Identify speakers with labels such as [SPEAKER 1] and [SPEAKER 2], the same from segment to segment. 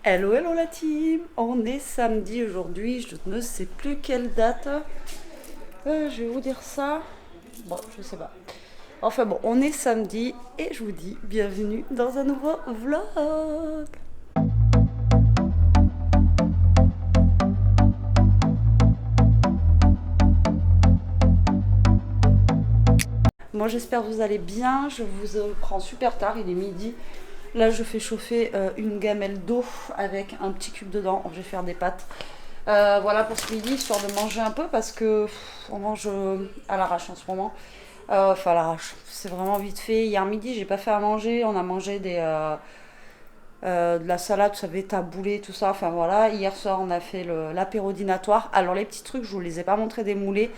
[SPEAKER 1] Hello, hello la team. On est samedi aujourd'hui, je ne sais plus quelle date. Je vais vous dire ça. Bon, je sais pas. Enfin bon, on est samedi et je vous dis bienvenue dans un nouveau vlog. Moi j'espère que vous allez bien. Je vous prends super tard, il est midi. Là je fais chauffer une gamelle d'eau avec un petit cube dedans. Je vais faire des pâtes. Voilà pour ce midi, histoire de manger un peu parce que on mange à l'arrache en ce moment. Enfin, à l'arrache, c'est vraiment vite fait. Hier midi, j'ai pas fait à manger. On a mangé de la salade, vous savez, taboulé, tout ça. Enfin voilà. Hier soir, on a fait l'apéro dînatoire. Alors, les petits trucs, je vous les ai pas montrés démoulés.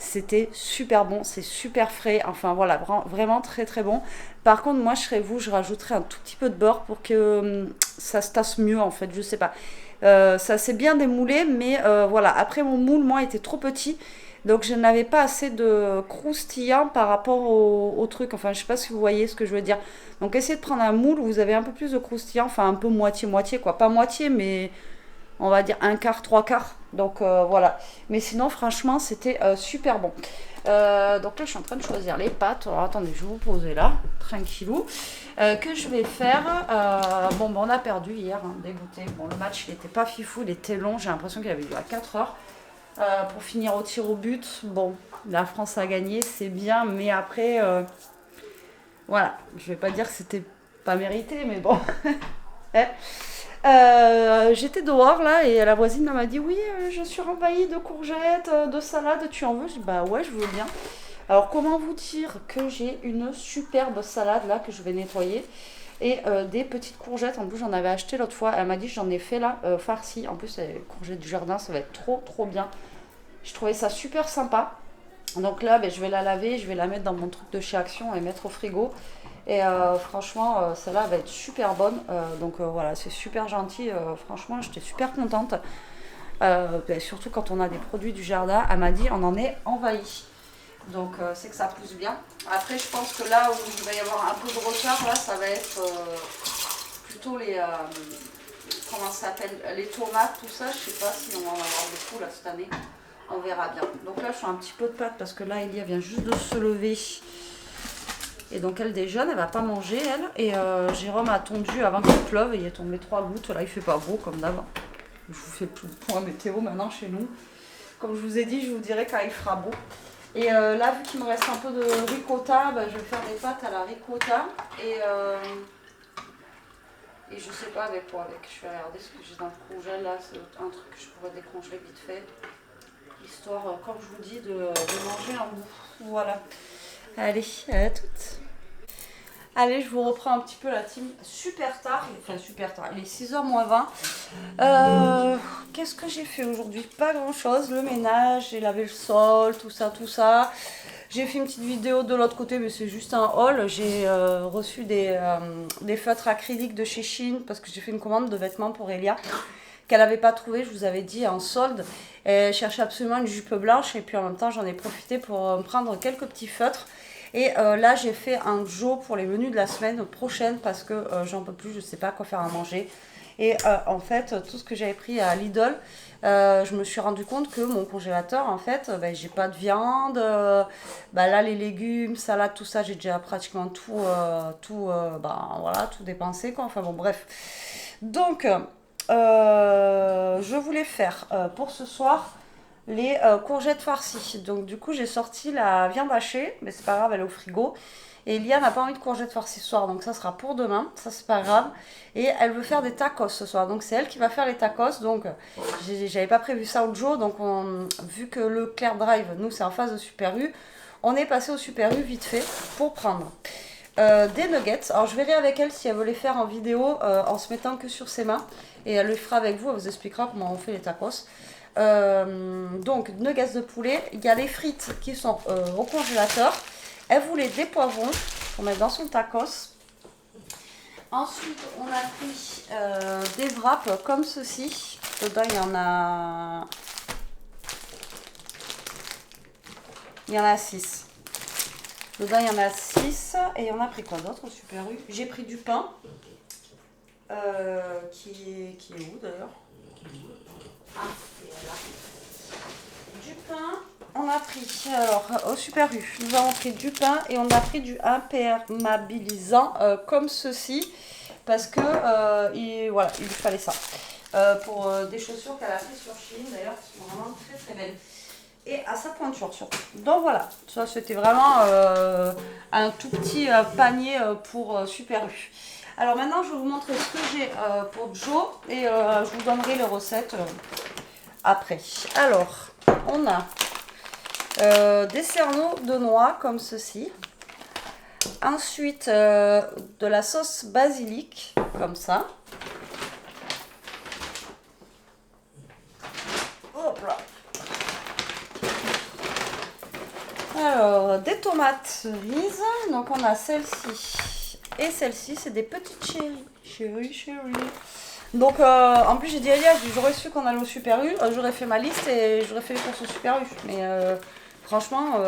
[SPEAKER 1] C'était super bon, c'est super frais. Enfin voilà, vraiment très très bon. Par contre, moi, je serais vous, je rajouterais un tout petit peu de beurre pour que ça se tasse mieux en fait. Je sais pas. Ça s'est bien démoulé, mais voilà. Après, mon moule, moi, était trop petit. Donc, je n'avais pas assez de croustillant par rapport au truc. Enfin, je sais pas si vous voyez ce que je veux dire. Donc, essayez de prendre un moule où vous avez un peu plus de croustillant. Enfin, un peu moitié-moitié, quoi. Pas moitié, mais on va dire un quart, trois quarts. Donc, voilà. Mais sinon, franchement, c'était super bon. Donc là, je suis en train de choisir les pâtes. Alors, attendez, je vais vous poser là, tranquillou. Que je vais faire. Bon, on a perdu hier, hein, dégoûté. Bon, le match, il n'était pas fifou, il était long. J'ai l'impression qu'il avait duré 4 heures. Pour finir au tir au but, bon, la France a gagné, c'est bien, mais après, voilà, je vais pas dire que c'était pas mérité, mais bon. J'étais dehors là et la voisine m'a dit oui, je suis envahie de courgettes, de salade, tu en veux? Je dis bah ouais, je veux bien. Alors comment vous dire que j'ai une superbe salade là que je vais nettoyer et des petites courgettes. En plus j'en avais acheté l'autre fois. Elle m'a dit j'en ai fait là farci. En plus les courgettes du jardin, ça va être trop trop bien. Je trouvais ça super sympa. Donc là, je vais la laver, je vais la mettre dans mon truc de chez Action et mettre au frigo. Et franchement, celle-là va être super bonne. Donc voilà, c'est super gentil. Franchement, j'étais super contente. Surtout quand on a des produits du jardin. Elle m'a dit on en est envahi. Donc c'est que ça pousse bien. Après, je pense que là où il va y avoir un peu de retard, là, ça va être plutôt les... comment ça s'appelle? Les tomates, tout ça. Je sais pas si on va en avoir beaucoup là cette année. On verra bien. Donc là, je fais un petit peu de pâte parce que là, Elia vient juste de se lever. Et donc, elle déjeune, elle va pas manger, elle. Et Jérôme a tondu avant qu'il pleuve et il est tombé 3 gouttes. Là, il fait pas beau comme d'hab. Je vous fais plus le point météo maintenant chez nous. Comme je vous ai dit, je vous dirai quand il fera beau. Et là, vu qu'il me reste un peu de ricotta, je vais faire des pâtes à la ricotta. Et je sais pas avec quoi avec. Je vais regarder ce que j'ai dans le congèle là. C'est un truc que je pourrais décongeler vite fait. Histoire, comme je vous dis, de manger un bout. Voilà. Allez, à toutes. Allez, je vous reprends un petit peu la team super tard. Enfin, super tard. Il est 6h moins 20. Qu'est-ce que j'ai fait aujourd'hui? Pas grand-chose. Le ménage, j'ai lavé le sol, tout ça, tout ça. J'ai fait une petite vidéo de l'autre côté, mais c'est juste un haul. J'ai reçu des feutres acryliques de chez Shein parce que j'ai fait une commande de vêtements pour Elia qu'elle n'avait pas trouvé, je vous avais dit, en solde. Elle cherchait absolument une jupe blanche et puis en même temps j'en ai profité pour me prendre quelques petits feutres. Et là j'ai fait un Joe pour les menus de la semaine prochaine parce que j'en peux plus, je ne sais pas quoi faire à manger. Et en fait tout ce que j'avais pris à Lidl, je me suis rendu compte que mon congélateur en fait, j'ai pas de viande, là les légumes, salade, tout ça, j'ai déjà pratiquement voilà, tout dépensé quoi. Enfin bon bref. Donc je voulais faire pour ce soir les courgettes farcies. Donc du coup j'ai sorti la viande hachée, mais c'est pas grave, elle est au frigo. Et Elia n'a pas envie de courgettes farcies ce soir, donc ça sera pour demain, ça c'est pas grave. Et elle veut faire des tacos ce soir, donc c'est elle qui va faire les tacos. Donc j'avais pas prévu ça au Joe, donc vu que le Claire Drive, nous c'est en face de Super U, on est passé au Super U vite fait pour prendre des nuggets. Alors je verrai avec elle si elle veut les faire en vidéo en se mettant que sur ses mains. Et elle le fera avec vous, elle vous expliquera comment on fait les tacos. Donc nuggets de poulet. Il y a les frites qui sont au congélateur. Elle voulait des poivrons pour mettre dans son tacos. Ensuite on a pris des wraps comme ceci. Dedans il y en a... Il y en a 6. Dedans, il y en a 6. Et on a pris quoi d'autre au Super U? J'ai pris du pain. qui est où d'ailleurs? Ah, et là. Du pain, on a pris, alors au Super U, nous avons pris du pain et on a pris du imperméabilisant comme ceci, parce que voilà, il lui fallait ça. Pour des chaussures qu'elle a pris sur Shein d'ailleurs, qui sont vraiment très très belles. Et à sa pointure surtout. Donc voilà, ça c'était vraiment un tout petit panier pour Super U. Alors maintenant je vais vous montrer ce que j'ai pour Joe et je vous donnerai les recettes après. Alors, on a des cerneaux de noix comme ceci. Ensuite, de la sauce basilic comme ça. Hop là. Alors, des tomates cerises. Donc, on a celle-ci et celle-ci. C'est des petites chéries. Donc, en plus, j'ai dit à Elias, j'aurais su qu'on allait au Super U, j'aurais fait ma liste et j'aurais fait les courses au Super U. Mais franchement,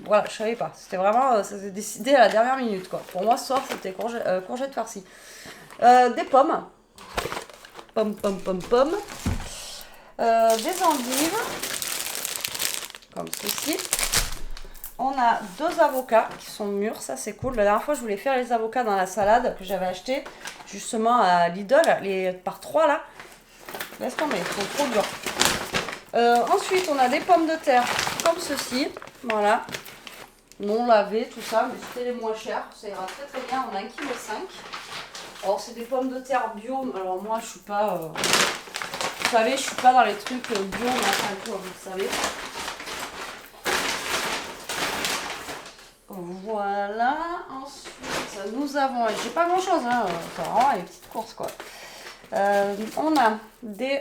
[SPEAKER 1] voilà, je savais pas. C'était vraiment, ça s'est décidé à la dernière minute, quoi. Pour moi, ce soir, c'était courgettes farcies. Des pommes. Pommes. Des endives. Comme ceci. On a 2 avocats qui sont mûrs, ça c'est cool. La dernière fois, je voulais faire les avocats dans la salade que j'avais acheté justement à Lidl, les par 3 là. Laisse tomber, ils sont trop durs. Ensuite, on a des pommes de terre comme ceci, voilà. Non lavées, tout ça, mais c'était les moins chers. Ça ira très très bien, on a 1,5 kg. Alors, c'est des pommes de terre bio. Alors, moi, je suis pas. Vous savez, je suis pas dans les trucs bio, machin et tout, vous le savez. Voilà, ensuite nous avons, j'ai pas grand chose, hein, c'est vraiment les petites courses quoi. On a des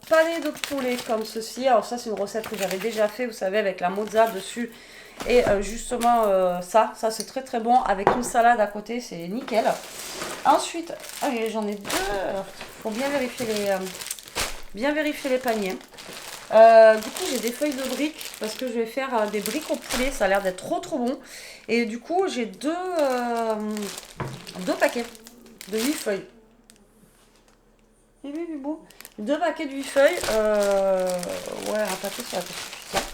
[SPEAKER 1] palais de poulet comme ceci. Alors ça c'est une recette que j'avais déjà fait, vous savez, avec la mozza dessus. Et justement ça c'est très très bon avec une salade à côté, c'est nickel. Ensuite, j'en ai 2, il faut bien vérifier les paniers. Du coup j'ai des feuilles de briques parce que je vais faire des briques au poulet, ça a l'air d'être trop bon. Et du coup j'ai deux paquets de 8 feuilles. Et oui, beau. 2 paquets de 8 feuilles. Ouais, un paquet ça va être suffisant.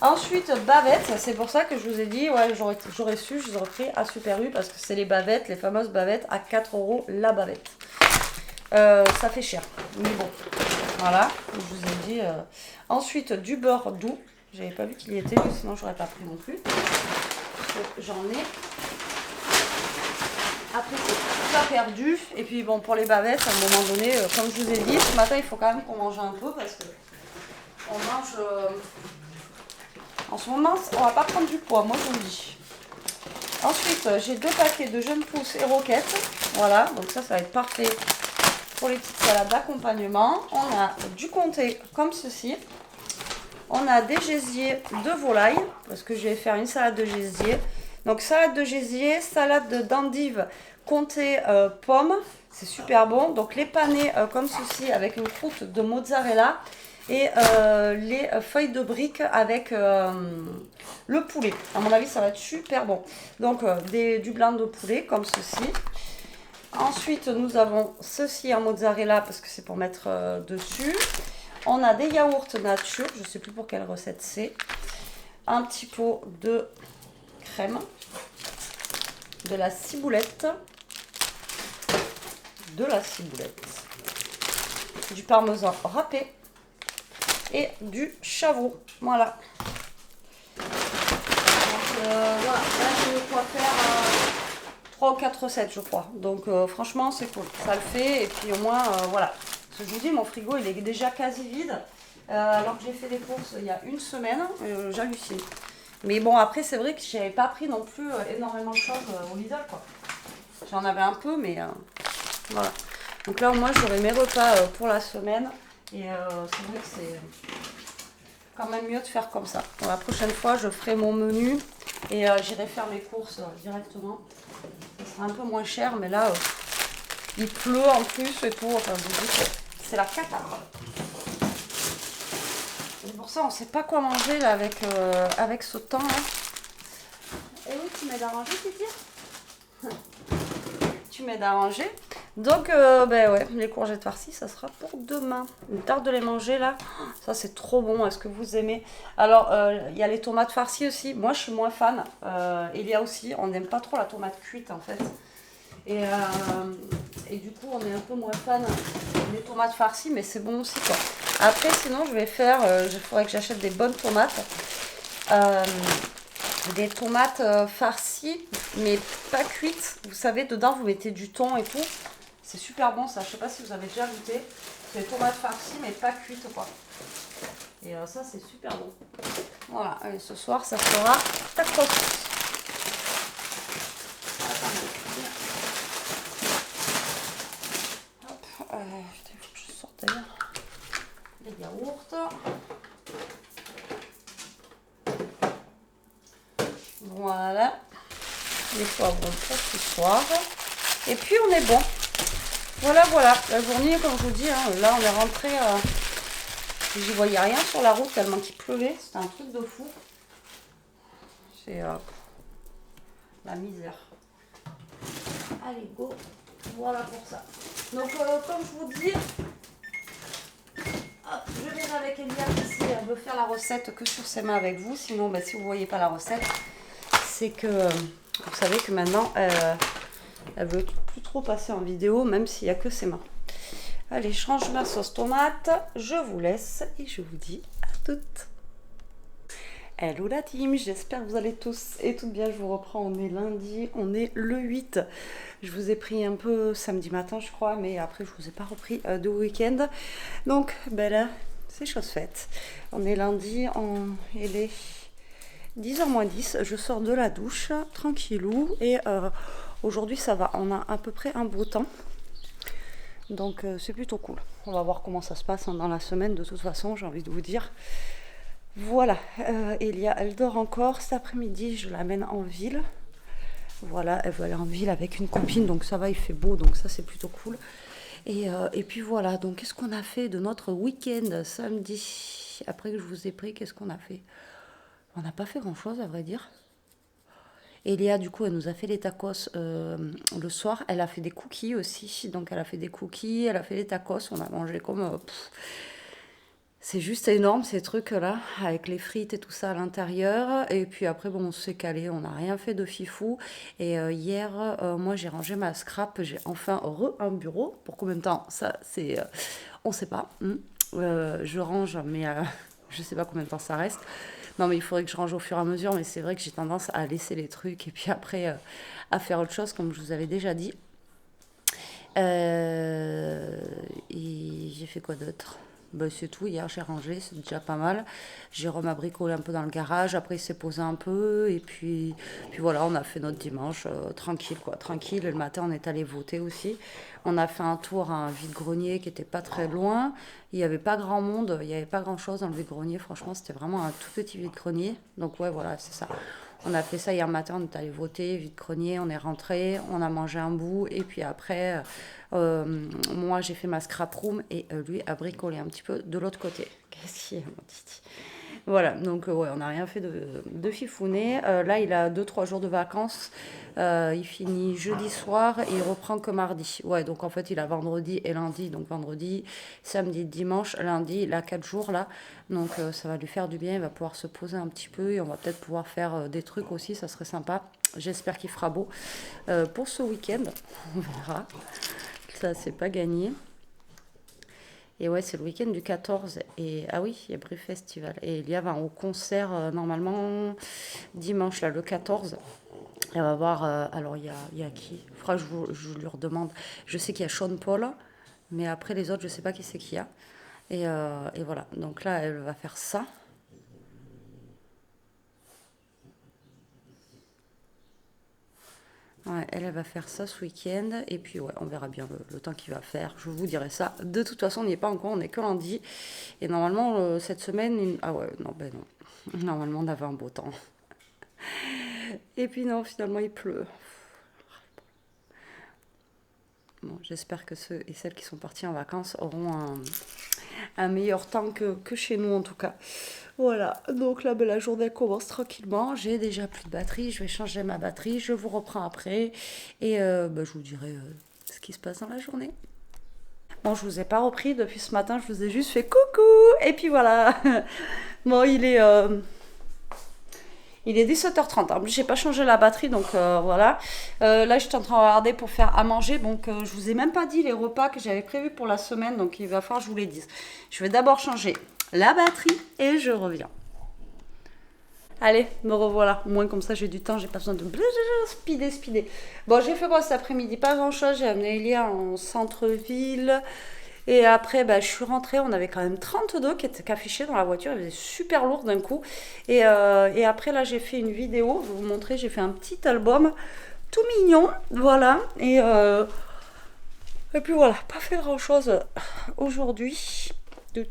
[SPEAKER 1] Ensuite, bavettes, c'est pour ça que je vous ai dit, ouais, j'aurais su, je les aurais pris à Super U parce que c'est les bavettes, les fameuses bavettes à 4 € la bavette. Ça fait cher, mais bon. Voilà, je vous ai dit. Ensuite, du beurre doux. J'avais pas vu qu'il y était, sinon j'aurais pas pris non plus. J'en ai. Après, c'est pas perdu. Et puis, bon, pour les bavettes, à un moment donné, comme je vous ai dit, ce matin, il faut quand même qu'on mange un peu parce que on mange. En ce moment, on va pas prendre du poids, moi je vous le dis. Ensuite, j'ai 2 paquets de jeunes pousses et roquettes. Voilà, donc ça va être parfait pour les petites salades d'accompagnement. On a du comté comme ceci. On a des gésiers de volaille, parce que je vais faire une salade de gésier. Donc salade de gésier, salade d'endive, comté, pommes, c'est super bon. Donc les panais comme ceci avec une croûte de mozzarella et les feuilles de briques avec le poulet. À mon avis ça va être super bon. Donc du blanc de poulet comme ceci. Ensuite, nous avons ceci en mozzarella parce que c'est pour mettre dessus. On a des yaourts nature, je ne sais plus pour quelle recette c'est. Un petit pot de crème. De la ciboulette. Du parmesan râpé. Et du chavo. Voilà. Donc voilà, là j'ai de quoi faire 3 ou 4 recettes je crois. Donc franchement c'est cool, ça le fait et puis au moins voilà. Parce que je vous dis mon frigo il est déjà quasi vide alors que j'ai fait des courses il y a une semaine, j'hallucine. Mais bon après c'est vrai que j'avais pas pris non plus énormément de choses au Lidl quoi. J'en avais un peu mais voilà. Donc là au moins j'aurai mes repas pour la semaine et c'est vrai que c'est quand même mieux de faire comme ça. Bon, la prochaine fois je ferai mon menu et j'irai faire mes courses directement. Ça sera un peu moins cher, mais là, il pleut en plus et tout. Enfin, je vous dis que c'est la cata. C'est pour ça, on ne sait pas quoi manger là, avec ce temps. Là. Et oui, tu m'aides à ranger, Titi. Tu m'aides à ranger. Donc, ben ouais, les courgettes farcies, ça sera pour demain. Une tarte de les manger là, ça c'est trop bon. Est-ce que vous aimez? Alors, il y a les tomates farcies aussi. Moi, je suis moins fan. Il y a aussi, on n'aime pas trop la tomate cuite en fait. Et du coup, on est un peu moins fan des tomates farcies, mais c'est bon aussi quoi. Après, sinon, je vais faire, il faudrait que j'achète des bonnes tomates. Des tomates farcies, mais pas cuites. Vous savez, dedans, vous mettez du thon et tout. C'est super bon ça, je sais pas si vous avez déjà goûté. C'est des tomates farcies mais pas cuites quoi. Et ça c'est super bon. Voilà, et ce soir ça sera tacos. Hop, il faut que je sorte d'ailleurs les yaourts. Voilà, les poivrons pour ce soir. Et puis on est bon. Voilà, la journée, comme je vous dis, hein, là on est rentré, j'y voyais rien sur la route tellement qu'il pleuvait, c'était un truc de fou. C'est la misère. Allez, go, voilà pour ça. Donc, comme je vous dis, hop, je viens avec Eliane ici, elle veut faire la recette que sur ses mains avec vous, sinon, ben, si vous ne voyez pas la recette, c'est que vous savez que maintenant, elle veut plus trop passer en vidéo, même s'il n'y a que ses mains. Allez, je range ma sauce tomate, je vous laisse et je vous dis à toutes. Hello la team, j'espère que vous allez tous et toutes bien, je vous reprends, on est lundi, on est le 8. Je vous ai pris un peu samedi matin je crois, mais après je vous ai pas repris de week-end. Donc ben là, c'est chose faite. On est lundi, il est 10h moins 10, je sors de la douche, tranquillou, et aujourd'hui ça va, on a à peu près un beau temps. Donc c'est plutôt cool. On va voir comment ça se passe dans la semaine de toute façon, j'ai envie de vous dire. Voilà, Elia, elle dort encore. Cet après-midi, je l'amène en ville. Voilà, elle veut aller en ville avec une copine, donc ça va, il fait beau, donc ça c'est plutôt cool. Et puis voilà, donc qu'est-ce qu'on a fait de notre week-end samedi? Après que je vous ai pris, qu'est-ce qu'on a fait? On n'a pas fait grand-chose, à vrai dire. Elia, du coup, elle nous a fait les tacos le soir. Elle a fait des cookies aussi, donc elle a fait des cookies, elle a fait les tacos. On a mangé comme... c'est juste énorme ces trucs-là, avec les frites et tout ça à l'intérieur. Et puis après, bon, on s'est calé, on n'a rien fait de fifou. Et hier, moi, j'ai rangé ma scrap. J'ai enfin un bureau. Pour combien de temps? Ça, c'est... on ne sait pas. Je range, mais je ne sais pas combien de temps ça reste. Non, mais il faudrait que je range au fur et à mesure. Mais c'est vrai que j'ai tendance à laisser les trucs et puis après, à faire autre chose, comme je vous avais déjà dit. Et j'ai fait quoi d'autre? Ben, c'est tout, hier j'ai rangé, c'est déjà pas mal. Jérôme a bricolé un peu dans le garage, après il s'est posé un peu, et puis voilà, on a fait notre dimanche tranquille quoi, tranquille. Le matin on est allé voter aussi. On a fait un tour à un vide-grenier qui était pas très loin. Il n'y avait pas grand monde, il n'y avait pas grand chose dans le vide-grenier, franchement c'était vraiment un tout petit vide-grenier. Donc ouais, voilà, c'est ça. On a fait ça hier matin, on est allé voter, vide-grenier, on est rentré, on a mangé un bout, et puis après, moi j'ai fait ma scrap room, et lui a bricolé un petit peu de l'autre côté. Qu'est-ce qu'il y a, mon titi? Voilà, donc ouais, on n'a rien fait de fifouné. Là, il a 2-3 jours de vacances. Il finit jeudi soir et il reprend que mardi. Ouais, donc en fait, il a vendredi et lundi. Donc vendredi, samedi, dimanche, lundi, il a 4 jours là. Donc ça va lui faire du bien. Il va pouvoir se poser un petit peu et on va peut-être pouvoir faire des trucs aussi. Ça serait sympa. J'espère qu'il fera beau pour ce week-end. On verra. Ça, c'est pas gagné. Et ouais, c'est le week-end du 14. Et ah oui, il y a Brie Festival. Et il y a au concert normalement dimanche, là, le 14. Elle va voir. Alors, il y a qui? Il faudra que je lui redemande. Je sais qu'il y a Sean Paul, mais après les autres, je sais pas qui c'est qu'il y a. Et voilà. Donc là, elle va faire ça. Ouais, elle va faire ça ce week-end. Et puis, ouais, on verra bien le temps qu'il va faire. Je vous dirai ça. De toute façon, on n'y est pas encore. On n'est que lundi. Et normalement, cette semaine... Ah ouais, non, ben non. Normalement, on avait un beau temps. Et puis non, finalement, il pleut. Bon, j'espère que ceux et celles qui sont partis en vacances auront un meilleur temps que chez nous, en tout cas. Voilà, donc là, ben, la journée commence tranquillement. J'ai déjà plus de batterie. Je vais changer ma batterie. Je vous reprends après. Et ben, je vous dirai qui se passe dans la journée. Bon, je vous ai pas repris depuis ce matin, je vous ai juste fait coucou. Et puis voilà. Bon, il est 17h30. En plus, j'ai pas changé la batterie, donc voilà. Là, j'étais en train de regarder pour faire à manger. Donc, je vous ai même pas dit les repas que j'avais prévus pour la semaine. Donc, il va falloir que je vous les dise. Je vais d'abord changer la batterie et je reviens. Allez, me revoilà. Au moins, comme ça, j'ai du temps. J'ai pas besoin de speeder. Bon, j'ai fait quoi cet après-midi? Pas grand-chose. J'ai amené Elia en centre-ville. Et après, je suis rentrée, on avait quand même 32 qui étaient affichés dans la voiture, il faisait super lourd d'un coup. Et après, là, j'ai fait une vidéo, je vais vous montrer, j'ai fait un petit album tout mignon, voilà. Et puis voilà, pas fait grand-chose aujourd'hui. Je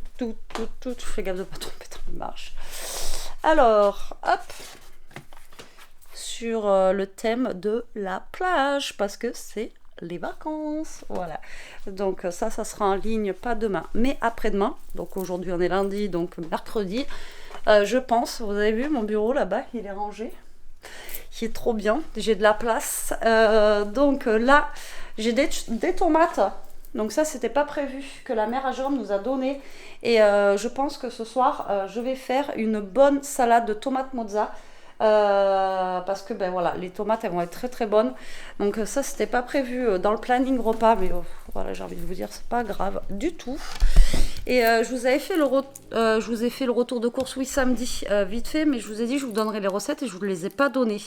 [SPEAKER 1] fais gaffe de pas tomber dans les marches. Alors, hop, sur le thème de la plage, parce que c'est les vacances, voilà. Donc ça sera en ligne, pas demain, mais après-demain. Donc aujourd'hui on est lundi, donc mercredi. Je pense, vous avez vu mon bureau là-bas, il est rangé. Il est trop bien, j'ai de la place. Donc là, j'ai des tomates. Donc ça, c'était pas prévu, que la mère à Jérôme nous a donné. Et je pense que ce soir, je vais faire une bonne salade de tomates mozza. Parce que voilà, les tomates elles vont être très très bonnes, donc ça c'était pas prévu dans le planning repas, mais voilà, j'ai envie de vous dire, c'est pas grave du tout. Et je vous ai fait le retour de course, oui, samedi, vite fait, mais je vous ai dit je vous donnerai les recettes et je vous les ai pas données.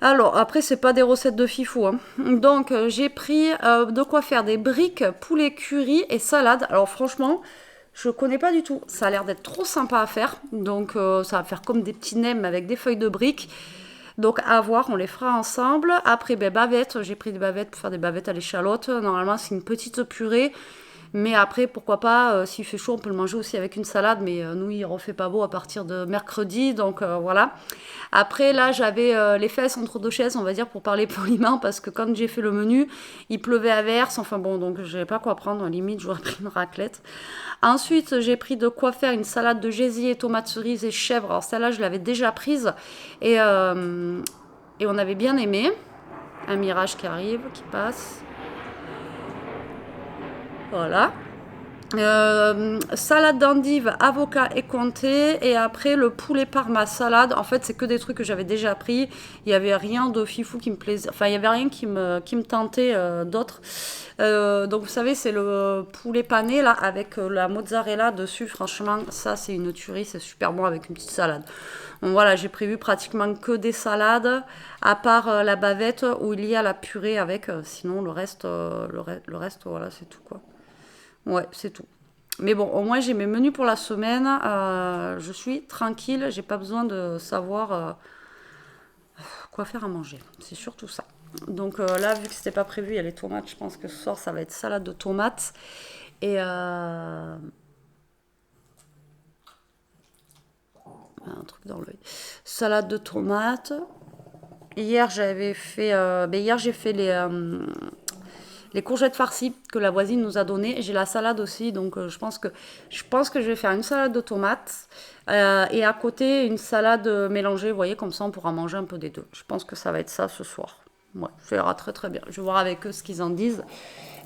[SPEAKER 1] Alors après, c'est pas des recettes de fifou, hein. Donc j'ai pris de quoi faire des briques poulet curry et salade. Alors franchement, je connais pas du tout. Ça a l'air d'être trop sympa à faire. Donc ça va faire comme des petits nems avec des feuilles de briques. Donc à voir, on les fera ensemble. Après, bavettes. J'ai pris des bavettes pour faire des bavettes à l'échalote. Normalement, c'est une petite purée. Mais après, pourquoi pas, s'il fait chaud, on peut le manger aussi avec une salade. Mais nous, il refait pas beau à partir de mercredi. Donc voilà. Après, là, j'avais les fesses entre deux chaises, on va dire, pour parler poliment. Parce que quand j'ai fait le menu, il pleuvait à verse. Enfin bon, donc je n'avais pas quoi prendre. Limite, j'aurais pris une raclette. Ensuite, j'ai pris de quoi faire une salade de gésier, tomates cerises et chèvre. Alors celle-là, je l'avais déjà prise. Et on avait bien aimé. Un mirage qui arrive, qui passe. Voilà. Salade d'endive, avocat et comté. Et après, le poulet parma salade. En fait, c'est que des trucs que j'avais déjà pris. Il n'y avait rien de fifou qui me plaisait. Enfin, il n'y avait rien qui me tentait d'autre. Donc, vous savez, c'est le poulet pané, là, avec la mozzarella dessus. Franchement, ça, c'est une tuerie. C'est super bon avec une petite salade. Donc, voilà, j'ai prévu pratiquement que des salades, à part la bavette où il y a la purée avec. Sinon, le reste, voilà, c'est tout, quoi. Ouais, c'est tout. Mais bon, au moins j'ai mes menus pour la semaine. Je suis tranquille. J'ai pas besoin de savoir quoi faire à manger. C'est surtout ça. Donc là, vu que c'était pas prévu, il y a les tomates. Je pense que ce soir, ça va être salade de tomates. Et un truc dans l'œil. Salade de tomates. Hier, j'ai fait les courgettes farcies que la voisine nous a données. J'ai la salade aussi, donc je pense que je vais faire une salade de tomates et à côté une salade mélangée, vous voyez, comme ça on pourra manger un peu des deux. Je pense que ça va être ça ce soir. Ouais, ça ira très très bien. Je vais voir avec eux ce qu'ils en disent.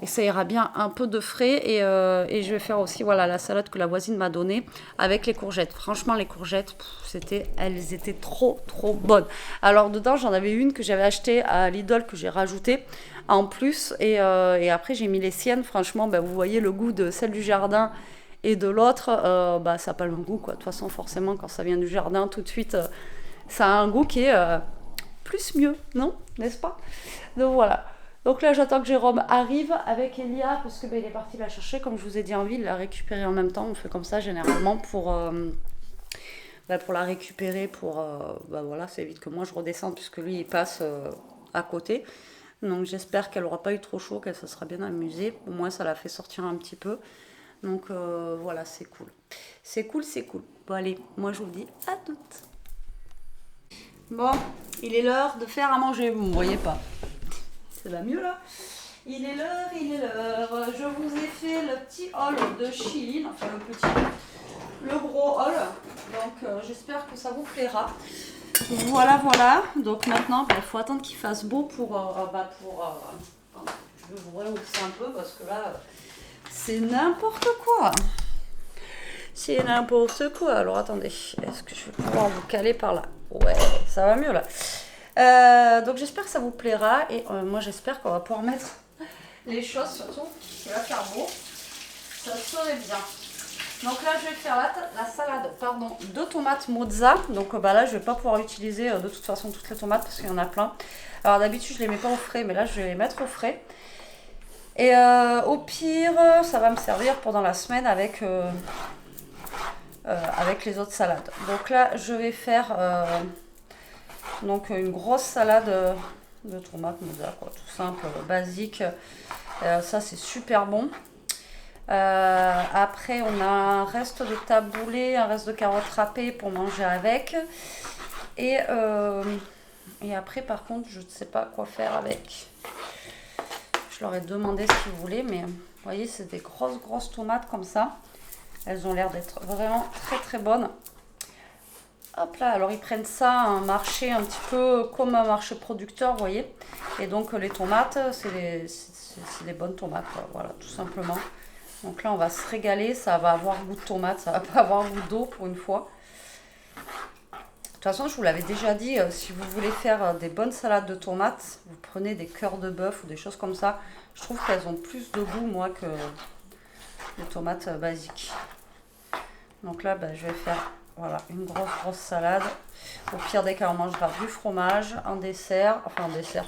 [SPEAKER 1] Et ça ira bien un peu de frais. Et je vais faire aussi voilà, la salade que la voisine m'a donnée avec les courgettes. Franchement, les courgettes, elles étaient trop trop bonnes. Alors dedans, j'en avais une que j'avais achetée à Lidl que j'ai rajoutée en plus. Et après, j'ai mis les siennes. Franchement, vous voyez le goût de celle du jardin et de l'autre. Ça n'a pas le même goût, quoi. De toute façon, forcément, quand ça vient du jardin, tout de suite, ça a un goût qui est plus mieux, non? N'est-ce pas? Donc voilà. Donc là, j'attends que Jérôme arrive avec Elia, parce que il est parti la chercher, comme je vous ai dit en ville, la récupérer en même temps. On fait comme ça généralement pour la récupérer, voilà, ça évite que moi je redescende, puisque lui il passe à côté. Donc j'espère qu'elle n'aura pas eu trop chaud, qu'elle se sera bien amusée. Au moins ça l'a fait sortir un petit peu. Donc voilà, c'est cool. C'est cool, c'est cool. Bon allez, moi je vous dis à toutes. Bon, il est l'heure de faire à manger, vous ne voyez pas. Ça va mieux là. Il est l'heure. Je vous ai fait le petit haul de Chine, enfin le gros haul. Donc j'espère que ça vous plaira. Voilà. Donc maintenant, il faut attendre qu'il fasse beau pour... je je vais vous relancer un peu parce que là, c'est n'importe quoi. C'est n'importe quoi. Alors attendez, est-ce que je vais pouvoir vous caler par là? Ouais, ça va mieux là. Donc j'espère que ça vous plaira et moi j'espère qu'on va pouvoir mettre les choses surtout. Il va faire beau. Ça serait bien. Donc là je vais faire la salade de tomates mozza. Donc là je vais pas pouvoir utiliser de toute façon toutes les tomates parce qu'il y en a plein. Alors d'habitude je les mets pas au frais mais là je vais les mettre au frais. Et au pire ça va me servir pendant la semaine avec les autres salades. Donc là je vais faire donc une grosse salade de tomates mozza, quoi, tout simple, basique. Ça c'est super bon. Après on a un reste de taboulé, un reste de carottes râpées pour manger avec. Et après par contre je ne sais pas quoi faire avec. Je leur ai demandé ce qu'ils voulaient, mais vous voyez c'est des grosses tomates comme ça. Elles ont l'air d'être vraiment très bonnes. Hop là, alors ils prennent ça à un marché un petit peu comme un marché producteur, vous voyez. Et donc les tomates, c'est des bonnes tomates, quoi. Voilà, tout simplement. Donc là on va se régaler, ça va avoir goût de tomate, ça va pas avoir goût d'eau pour une fois. De toute façon je vous l'avais déjà dit, si vous voulez faire des bonnes salades de tomates, vous prenez des cœurs de bœuf ou des choses comme ça. Je trouve qu'elles ont plus de goût moi que les tomates basiques. Donc là je vais faire voilà, une grosse salade. Au pire des cas on mangera du fromage, un dessert, enfin un dessert.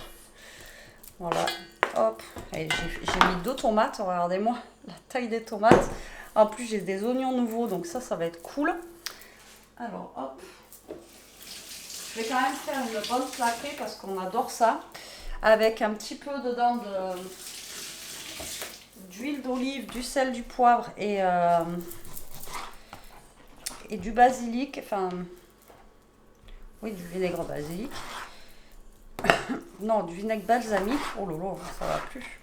[SPEAKER 1] Voilà, hop. Et j'ai mis 2 tomates, regardez-moi la taille des tomates. En plus j'ai des oignons nouveaux, donc ça va être cool. Alors hop. Je vais quand même faire une bonne plaquée parce qu'on adore ça. Avec un petit peu dedans d'huile d'olive, du sel, du poivre et du basilic. Enfin, oui, du vinaigre basilic. Non, du vinaigre balsamique. Oh là là, ça va plus.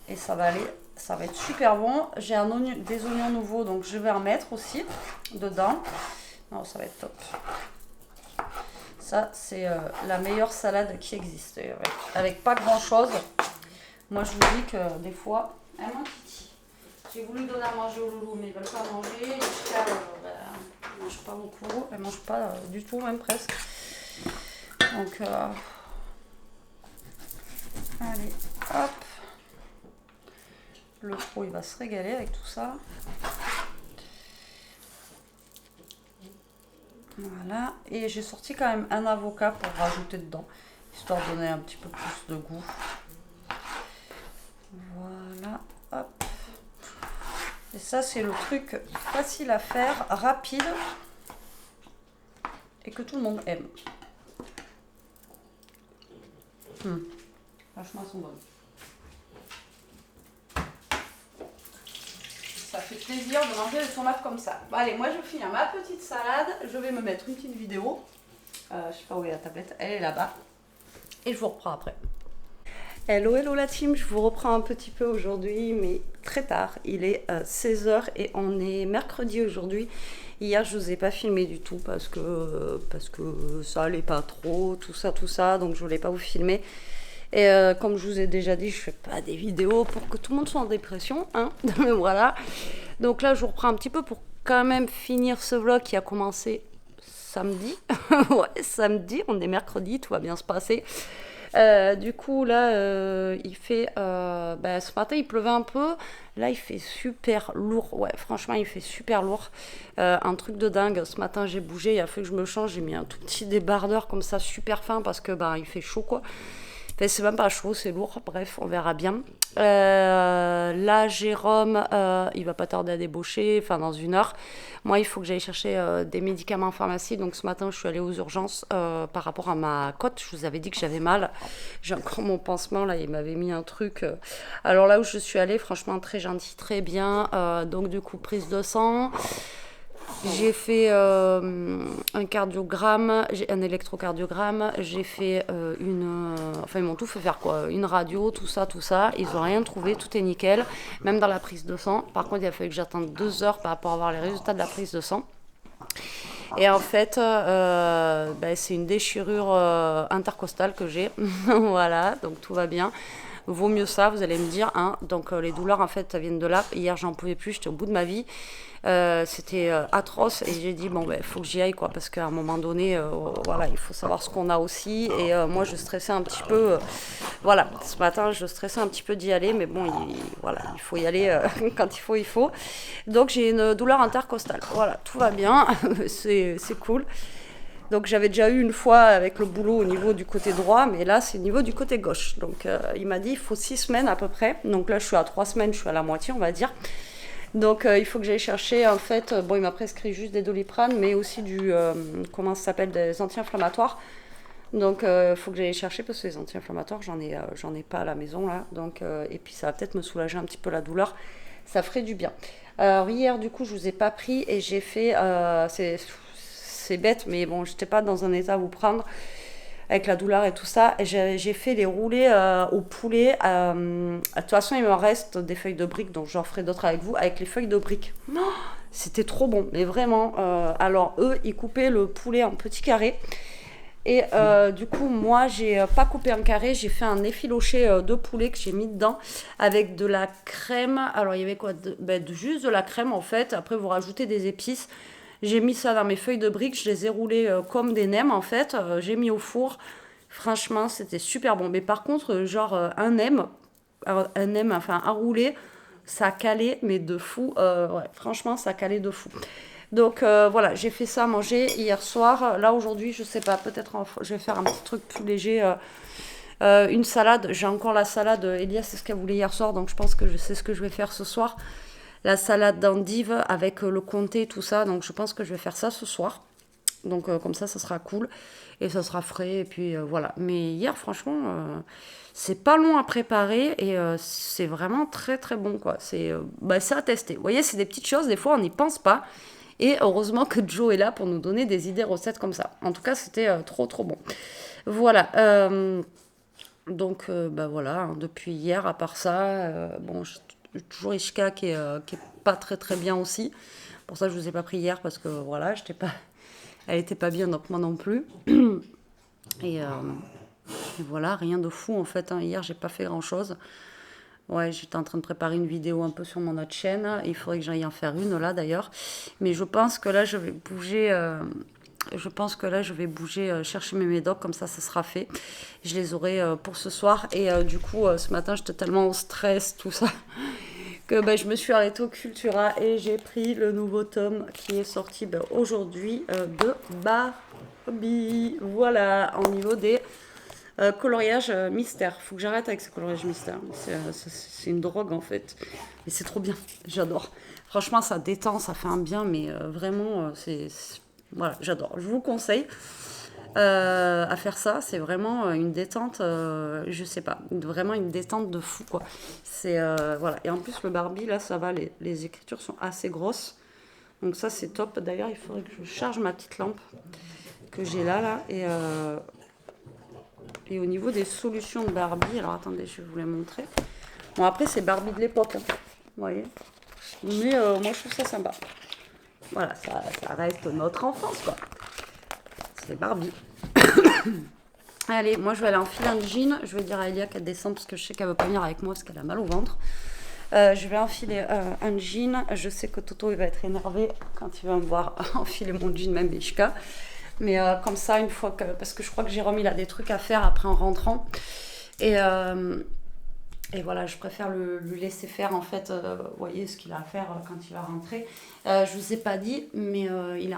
[SPEAKER 1] Et ça va être super bon. J'ai des oignons nouveaux, donc je vais en mettre aussi dedans. Non, ça va être top. Ça, c'est la meilleure salade qui existe. Avec pas grand chose. Moi, je vous dis que des fois, elle m'en titille. J'ai voulu donner à manger aux loulous, mais ils ne veulent pas manger. Les chers, ils ne mangent pas beaucoup. Elles ne mangent pas du tout, même presque. Donc, allez, hop. Le pro, il va se régaler avec tout ça. Voilà, et j'ai sorti quand même un avocat pour rajouter dedans, histoire de donner un petit peu plus de goût. Voilà, hop. Et ça, c'est le truc facile à faire, rapide, et que tout le monde aime. Franchement, elles sont bonnes. Ça fait plaisir de manger des tomates comme ça. Bon, allez, moi je finis ma petite salade. Je vais me mettre une petite vidéo. Je sais pas où est la tablette. Elle est là-bas. Et je vous reprends après. Hello la team. Je vous reprends un petit peu aujourd'hui, mais très tard. Il est 16h et on est mercredi aujourd'hui. Hier, je ne vous ai pas filmé du tout parce que ça allait pas trop, tout ça. Donc, je voulais pas vous filmer. Et comme je vous ai déjà dit, je fais pas des vidéos pour que tout le monde soit en dépression, hein. Voilà. Donc là, je vous reprends un petit peu pour quand même finir ce vlog qui a commencé samedi. Ouais, samedi, on est mercredi, tout va bien se passer. Du coup, là, il fait... ce matin, il pleuvait un peu. Là, il fait super lourd. Ouais, franchement, il fait super lourd. Un truc de dingue. Ce matin, j'ai bougé. Il a fait que je me change. J'ai mis un tout petit débardeur comme ça, super fin, parce que il fait chaud, quoi. Enfin, c'est même pas chaud, c'est lourd. Bref, on verra bien. Là, Jérôme, il va pas tarder à débaucher, enfin dans 1 heure. Moi, il faut que j'aille chercher des médicaments en pharmacie. Donc ce matin, je suis allée aux urgences par rapport à ma côte. Je vous avais dit que j'avais mal. J'ai encore mon pansement, là, il m'avait mis un truc. Alors là où je suis allée, franchement, très gentil, très bien. Donc du coup, prise de sang. J'ai fait un cardiogramme, un électrocardiogramme, j'ai fait ils m'ont tout fait faire quoi, une radio, tout ça, ils n'ont rien trouvé, tout est nickel, même dans la prise de sang. Par contre, il a fallu que j'attende 2 heures pour avoir les résultats de la prise de sang. Et en fait, c'est une déchirure intercostale que j'ai, voilà, donc tout va bien. Vaut mieux ça, vous allez me dire. Hein. Donc les douleurs, en fait, ça viennent de là. Hier, j'en pouvais plus, j'étais au bout de ma vie. C'était atroce et j'ai dit bon ben faut que j'y aille quoi parce qu'à un moment donné voilà il faut savoir ce qu'on a aussi et moi je stressais un petit peu voilà ce matin je stressais un petit peu d'y aller mais bon voilà il faut y aller quand il faut donc j'ai une douleur intercostale voilà tout va bien c'est cool. Donc j'avais déjà eu une fois avec le boulot au niveau du côté droit, mais là c'est au niveau du côté gauche. Donc il m'a dit il faut 6 semaines à peu près. Donc là je suis à 3 semaines, je suis à la moitié on va dire. Donc il faut que j'aille chercher en fait, bon il m'a prescrit juste des Doliprane, mais aussi comment ça s'appelle, des anti-inflammatoires. Donc il faut que j'aille chercher parce que les anti-inflammatoires j'en ai pas à la maison là. Donc et puis ça va peut-être me soulager un petit peu la douleur, ça ferait du bien. Alors hier du coup je vous ai pas pris et j'ai fait, c'est bête mais bon j'étais pas dans un état à vous prendre. Avec la douleur et tout ça, j'ai fait les roulés au poulet. De toute façon, il me reste des feuilles de briques, donc j'en ferai d'autres avec vous, avec les feuilles de briques. Oh, c'était trop bon, mais vraiment. Alors, eux, ils coupaient le poulet en petits carrés. Et du coup, moi, j'ai pas coupé en carré, j'ai fait un effiloché de poulet que j'ai mis dedans avec de la crème. Alors, il y avait quoi juste de la crème en fait. Après, vous rajoutez des épices. J'ai mis ça dans mes feuilles de briques, je les ai roulées comme des nems en fait. J'ai mis au four. Franchement, c'était super bon. Mais par contre, genre un nem, enfin un roulé, ça calait, mais de fou. Ouais, franchement, ça calait de fou. Donc voilà, j'ai fait ça à manger hier soir. Là aujourd'hui, je sais pas, peut-être je vais faire un petit truc plus léger. Une salade, j'ai encore la salade. Elia, c'est ce qu'elle voulait hier soir, donc je pense que je sais ce que je vais faire ce soir. La salade d'endive avec le comté, tout ça. Donc je pense que je vais faire ça ce soir. Donc comme ça sera cool. Et ça sera frais. Et puis voilà. Mais hier, franchement, c'est pas long à préparer. Et c'est vraiment très très bon, quoi. C'est ça à tester. Vous voyez, c'est des petites choses. Des fois, on n'y pense pas. Et heureusement que Joe est là pour nous donner des idées recettes comme ça. En tout cas, c'était trop trop bon. Voilà. Donc voilà. Hein, depuis hier, à part ça, bon... toujours Ishka qui est pas très très bien aussi. Pour ça je vous ai pas pris hier parce que voilà, elle était pas bien donc moi non plus. Et voilà, rien de fou en fait. Hein. Hier j'ai pas fait grand chose. Ouais, j'étais en train de préparer une vidéo un peu sur mon autre chaîne. Il faudrait que j'aille en faire une là d'ailleurs. Mais je pense que là je vais bouger. Chercher mes médocs, comme ça sera fait. Je les aurai pour ce soir. Et du coup, ce matin, j'étais tellement au stress, tout ça, que je me suis arrêtée au Cultura et j'ai pris le nouveau tome qui est sorti aujourd'hui de Barbie. Voilà, au niveau des coloriages mystères. Faut que j'arrête avec ces coloriages mystères. C'est une drogue en fait. Mais c'est trop bien, j'adore. Franchement, ça détend, ça fait un bien, mais vraiment, voilà, j'adore. Je vous conseille à faire ça. C'est vraiment une détente, je sais pas, vraiment une détente de fou, quoi. C'est, voilà. Et en plus, le Barbie, là, ça va, les écritures sont assez grosses. Donc ça, c'est top. D'ailleurs, il faudrait que je charge ma petite lampe que j'ai là. Et au niveau des solutions de Barbie, alors attendez, je vais vous les montrer. Bon, après, c'est Barbie de l'époque, hein, vous voyez. Mais moi, je trouve ça sympa. Voilà, ça reste notre enfance, quoi. C'est Barbie. Allez, moi, je vais aller enfiler un jean. Je vais dire à Elia qu'elle descend parce que je sais qu'elle ne veut pas venir avec moi parce qu'elle a mal au ventre. Je vais enfiler un jean. Je sais que Toto, il va être énervé quand il va me voir enfiler mon jean, même Bishka. Mais comme ça, une fois que... Parce que je crois que Jérôme, il a des trucs à faire après en rentrant. Et voilà, je préfère lui laisser faire, en fait, vous voyez, ce qu'il a à faire quand il va rentrer. Je vous ai pas dit, mais il est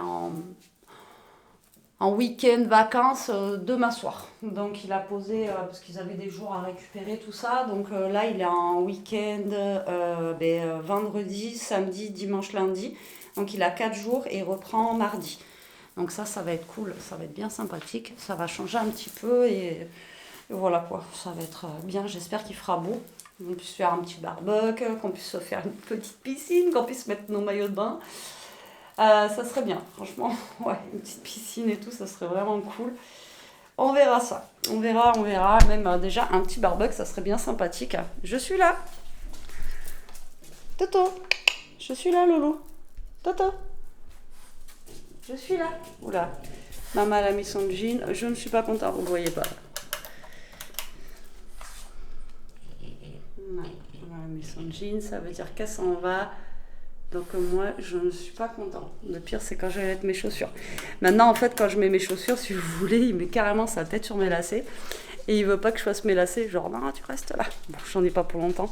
[SPEAKER 1] en week-end, vacances, demain soir. Donc, il a posé, parce qu'ils avaient des jours à récupérer, tout ça. Donc là, il est en week-end, vendredi, samedi, dimanche, lundi. Donc, il a 4 jours et il reprend mardi. Donc ça va être cool, ça va être bien sympathique. Ça va changer un petit peu et voilà quoi, ça va être bien. J'espère qu'il fera beau, qu'on puisse faire un petit barbecue, qu'on puisse se faire une petite piscine, qu'on puisse mettre nos maillots de bain. Ça serait bien, franchement, ouais, une petite piscine et tout, ça serait vraiment cool. On verra ça, on verra, même déjà un petit barbecue, ça serait bien sympathique. Je suis là. Toto, je suis là, Loulou. Toto, je suis là. Oula, maman elle a mis son jean, je ne suis pas contente, vous ne voyez pas. jean, ça veut dire qu'elle s'en va. Donc moi, je ne suis pas contente. Le pire, c'est quand je vais mettre mes chaussures. Maintenant, en fait, quand je mets mes chaussures, si vous voulez, il met carrément sa tête sur mes lacets. Et il veut pas que je fasse mes lacets. Genre, non, tu restes là. Bon, j'en ai pas pour longtemps.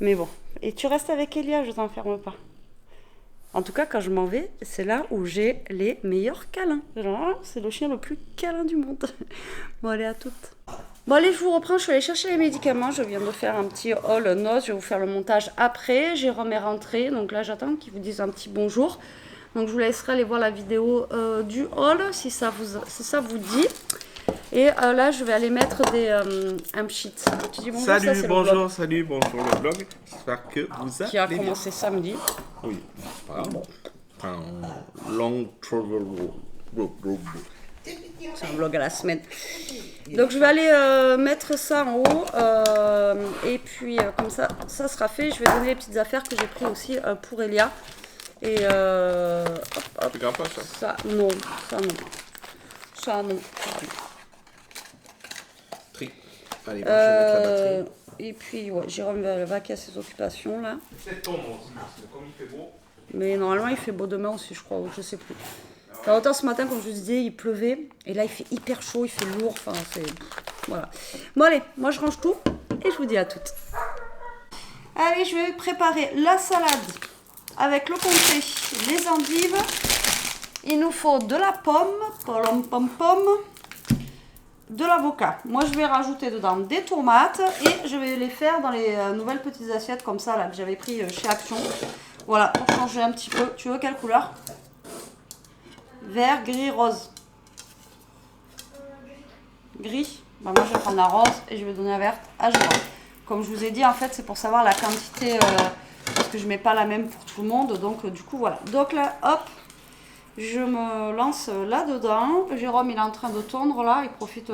[SPEAKER 1] Mais bon. Et tu restes avec Elia, je t'enferme pas. En tout cas, quand je m'en vais, c'est là où j'ai les meilleurs câlins. Genre, c'est le chien le plus câlin du monde. Bon, allez, à toutes. Bon allez, je vous reprends, je suis allée chercher les médicaments, je viens de faire un petit haul notes, je vais vous faire le montage après, Jérôme est rentré, donc là j'attends qu'il vous dise un petit bonjour. Donc je vous laisserai aller voir la vidéo du haul si ça vous dit. Et là je vais aller mettre un sheet. Tu dis bonjour,
[SPEAKER 2] salut,
[SPEAKER 1] ça,
[SPEAKER 2] bonjour, salut, bonjour le blog, j'espère que vous allez
[SPEAKER 1] qui a
[SPEAKER 2] bien.
[SPEAKER 1] commencé samedi.
[SPEAKER 2] Oui, c'est pas grave. Enfin, long travel road.
[SPEAKER 1] C'est un vlog à la semaine. Donc je vais aller mettre ça en haut et puis comme ça sera fait. Je vais donner les petites affaires que j'ai prises aussi pour Elia. Et hop,
[SPEAKER 2] Tu gardes pas ça?
[SPEAKER 1] ça non. Ça non.
[SPEAKER 2] Tri. Allez, moi, je vais mettre la batterie.
[SPEAKER 1] Et puis ouais, Jérôme va à ses occupations là.
[SPEAKER 2] C'est ton nom aussi, parce que comme il fait beau.
[SPEAKER 1] Mais normalement il fait beau demain aussi je crois, ou je sais plus. Alors, autant ce matin, comme je vous disais, il pleuvait. Et là, il fait hyper chaud, il fait lourd. Enfin, c'est... Voilà. Bon, allez, moi, je range tout. Et je vous dis à toutes. Allez, je vais préparer la salade avec le comté, les endives. Il nous faut de la pomme, de l'avocat. Moi, je vais rajouter dedans des tomates. Et je vais les faire dans les nouvelles petites assiettes comme ça, là, que j'avais pris chez Action. Voilà, pour changer un petit peu. Tu veux quelle couleur ? Vert, gris, rose. Gris. Bah moi je vais prendre la rose et je vais donner la verte à Jérôme. Comme je vous ai dit, en fait, c'est pour savoir la quantité, parce que je mets pas la même pour tout le monde. Donc du coup, voilà. Donc là, hop, je me lance là-dedans. Jérôme, il est en train de tondre là. Il profite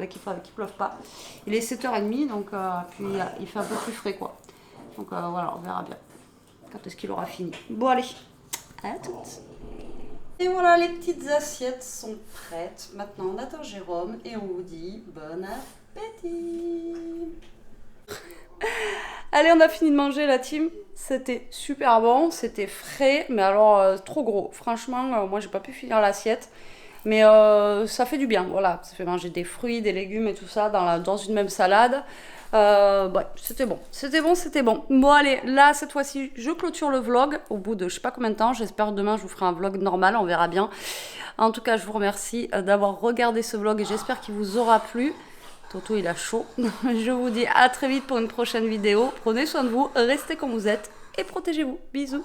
[SPEAKER 1] qu'il pleuve pas. Il est 7h30, donc puis il fait un peu plus frais, quoi. Donc voilà, on verra bien quand est-ce qu'il aura fini. Bon, allez, à toutes. Et voilà, les petites assiettes sont prêtes. Maintenant, on attend Jérôme et on vous dit bon appétit. Allez, on a fini de manger la team. C'était super bon, c'était frais, mais alors trop gros. Franchement, moi, j'ai pas pu finir l'assiette. Mais ça fait du bien, voilà. Ça fait manger des fruits, des légumes et tout ça dans une même salade. Ouais, c'était bon. Bon, allez, là, cette fois-ci, je clôture le vlog au bout de je sais pas combien de temps. J'espère que demain, je vous ferai un vlog normal, on verra bien. En tout cas, je vous remercie d'avoir regardé ce vlog et j'espère qu'il vous aura plu. Toto, il a chaud. Je vous dis à très vite pour une prochaine vidéo. Prenez soin de vous, restez comme vous êtes et protégez-vous. Bisous.